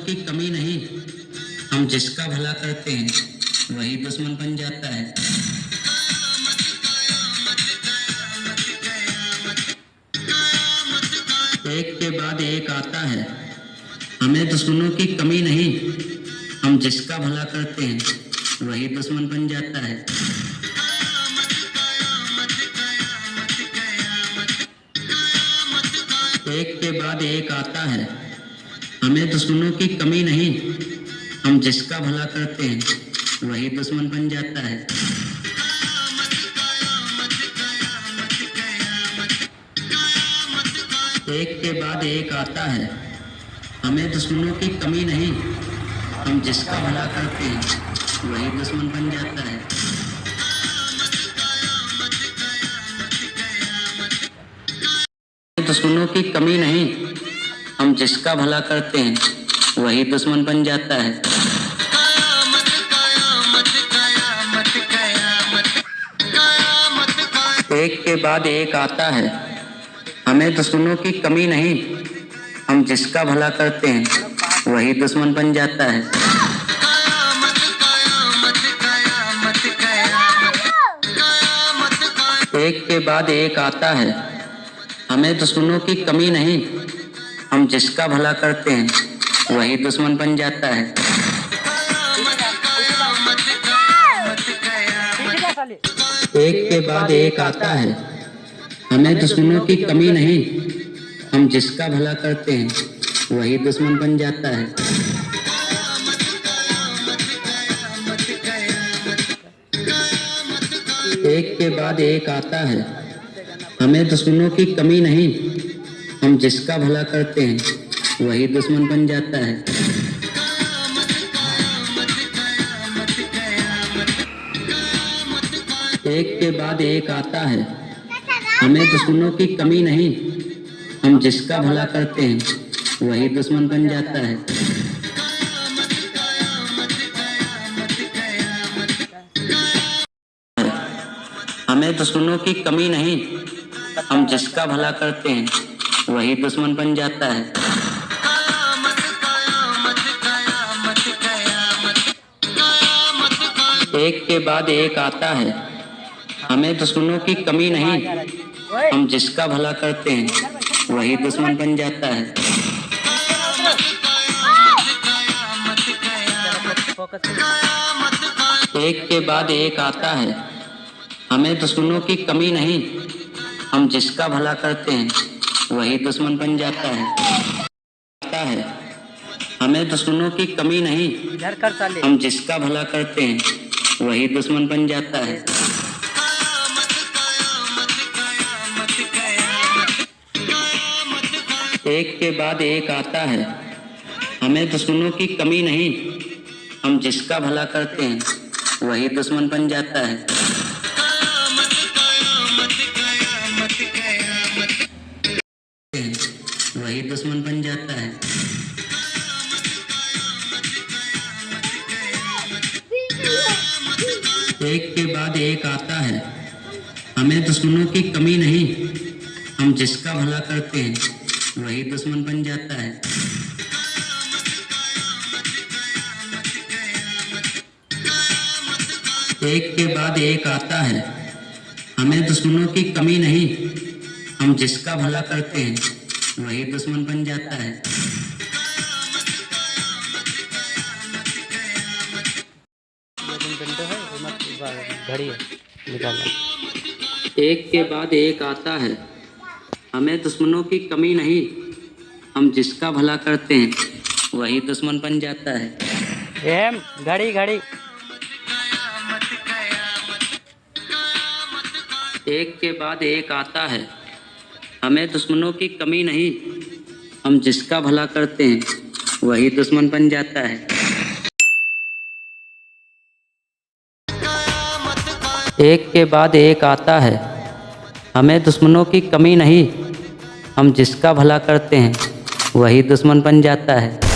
की कमी नहीं, हम जिसका भला करते हैं वही दुश्मन बन जाता है। एक के बाद एक आता है, हमें दुश्मनों की कमी नहीं, हम जिसका भला करते हैं वही दुश्मन बन जाता है। एक के बाद एक आता है, हमें दुश्मनों की कमी नहीं, हम जिसका भला करते हैं वही दुश्मन बन जाता है। एक के बाद एक आता है, हमें दुश्मनों की कमी नहीं, हम जिसका भला करते हैं वही दुश्मन बन जाता है। दुश्मनों की कमी नहीं, हम जिसका भला करते हैं वही दुश्मन बन जाता है। एक के बाद एक आता है, हमें दुश्मनों की कमी नहीं, हम जिसका भला करते हैं वही दुश्मन बन जाता है। एक के बाद एक आता है, हमें दुश्मनों की कमी नहीं, हम जिसका भला करते हैं वही दुश्मन बन जाता है। एक के बाद एक आता है, हमें दुश्मनों की कमी नहीं, हम जिसका भला करते हैं वही दुश्मन बन जाता है। एक के बाद एक आता है, हमें दुश्मनों की कमी नहीं, हम जिसका भला करते हैं वही दुश्मन बन जाता है। एक के बाद एक आता है, हमें दुश्मनों की कमी नहीं, हम जिसका भला करते हैं वही दुश्मन बन जाता है। हमें दुश्मनों की कमी नहीं, हम जिसका भला करते हैं वही दुश्मन बन जाता है। एक के बाद एक आता है, हमें दुश्मनों की कमी नहीं, हम जिसका भला करते हैं वही दुश्मन बन जाता है। एक के बाद एक आता है, हमें दुश्मनों की कमी नहीं, हम जिसका भला करते हैं वही दुश्मन बन जाता है। हमें दुश्मनों की कमी नहीं, हम जिसका भला करते हैं वही दुश्मन बन जाता है। एक के बाद एक आता है, हमें दुश्मनों की कमी नहीं, हम जिसका भला करते हैं वही दुश्मन बन जाता है। वही दुश्मन बन जाता है। एक के बाद एक आता है, हमें दुश्मनों की कमी नहीं, हम जिसका भला करते हैं वही दुश्मन बन जाता है। एक के बाद एक आता है, हमें दुश्मनों की कमी नहीं, हम जिसका भला करते हैं वही दुश्मन बन जाता है। घड़ी निकालना। एक के बाद एक आता है, हमें दुश्मनों की कमी नहीं, हम जिसका भला करते हैं वही दुश्मन बन जाता है। घड़ी घड़ी। एक के बाद एक आता है, हमें दुश्मनों की कमी नहीं, हम जिसका भला करते हैं वही दुश्मन बन जाता है। एक के बाद एक आता है, हमें दुश्मनों की कमी नहीं, हम जिसका भला करते हैं वही दुश्मन बन जाता है।